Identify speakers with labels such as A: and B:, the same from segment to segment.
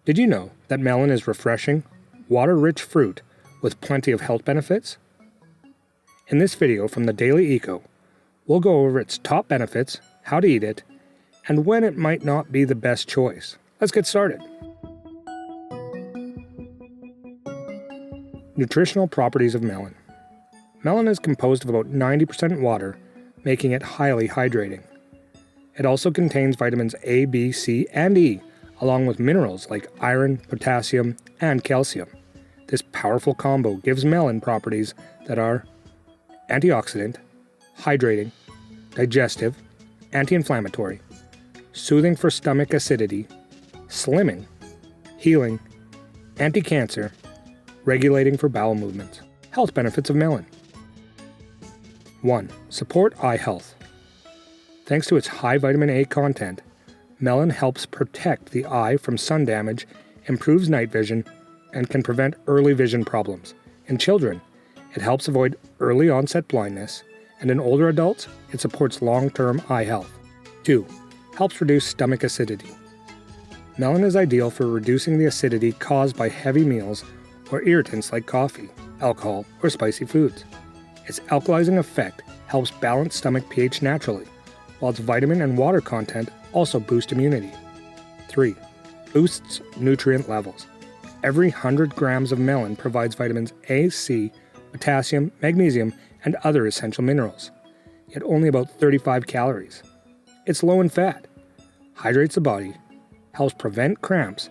A: Did you know that melon is refreshing, water-rich fruit with plenty of health benefits? In this video from the thedailyECO, we'll go over its top benefits, how to eat it, and when it might not be the best choice. Let's get started. Nutritional properties of melon. Melon is composed of about 90% water, making it highly hydrating. It also contains vitamins A, B, C, and E, along with minerals like iron, potassium, and calcium. This powerful combo gives melon properties that are antioxidant, hydrating, digestive, anti-inflammatory, soothing for stomach acidity, slimming, healing, anti-cancer, regulating for bowel movements. Health benefits of melon. 1. Support eye health. Thanks to its high vitamin A content, melon helps protect the eye from sun damage, improves night vision, and can prevent early vision problems. In children, it helps avoid early onset blindness, and in older adults, it supports long-term eye health. 2. Helps reduce stomach acidity. Melon is ideal for reducing the acidity caused by heavy meals or irritants like coffee, alcohol, or spicy foods. Its alkalizing effect helps balance stomach pH naturally, while its vitamin and water content also boost immunity. 3. Boosts nutrient levels. Every 100 grams of melon provides vitamins A, C, potassium, magnesium, and other essential minerals, yet only about 35 calories. It's low in fat, hydrates the body, helps prevent cramps,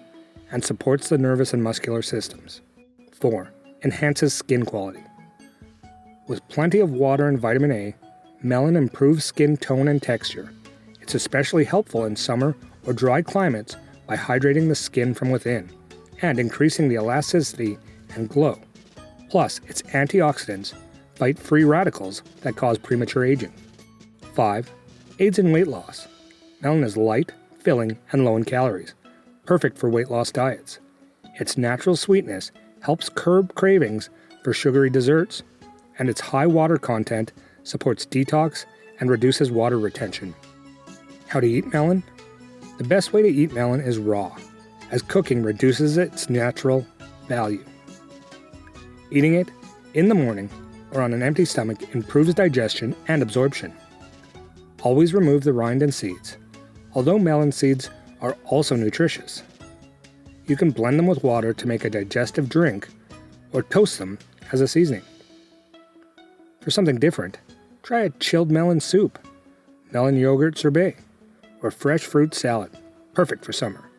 A: and supports the nervous and muscular systems. 4. Enhances skin quality. With plenty of water and vitamin A, melon improves skin tone and texture. It's especially helpful in summer or dry climates by hydrating the skin from within and increasing the elasticity and glow. Plus, its antioxidants fight free radicals that cause premature aging. 5. Aids in weight loss. Melon is light, filling, and low in calories, perfect for weight loss diets. Its natural sweetness helps curb cravings for sugary desserts, and its high water content supports detox and reduces water retention. How to eat melon? The best way to eat melon is raw, as cooking reduces its natural value. Eating it in the morning or on an empty stomach improves digestion and absorption. Always remove the rind and seeds, although melon seeds are also nutritious. You can blend them with water to make a digestive drink or toast them as a seasoning. For something different, try a chilled melon soup, melon yogurt sorbet, or fresh fruit salad, perfect for summer.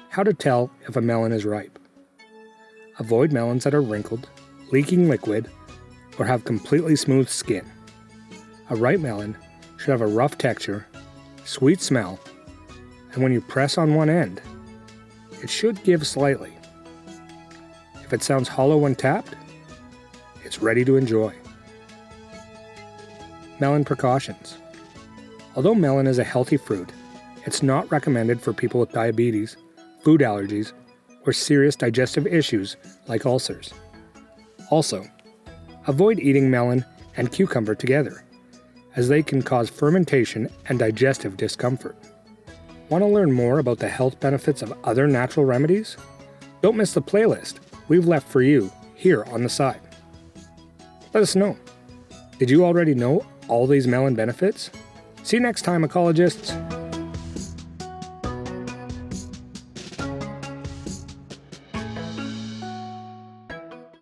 A: How to tell if a melon is ripe. Avoid melons that are wrinkled, leaking liquid, or have completely smooth skin. A ripe melon should have a rough texture, sweet smell, and when you press on one end, it should give slightly. If it sounds hollow when tapped, it's ready to enjoy. Melon precautions. Although melon is a healthy fruit, it's not recommended for people with diabetes, food allergies, or serious digestive issues like ulcers. Also, avoid eating melon and cucumber together, as they can cause fermentation and digestive discomfort. Want to learn more about the health benefits of other natural remedies? Don't miss the playlist we've left for you here on the side. Let us know. Did you already know all these melon benefits? See you next time, ecologists.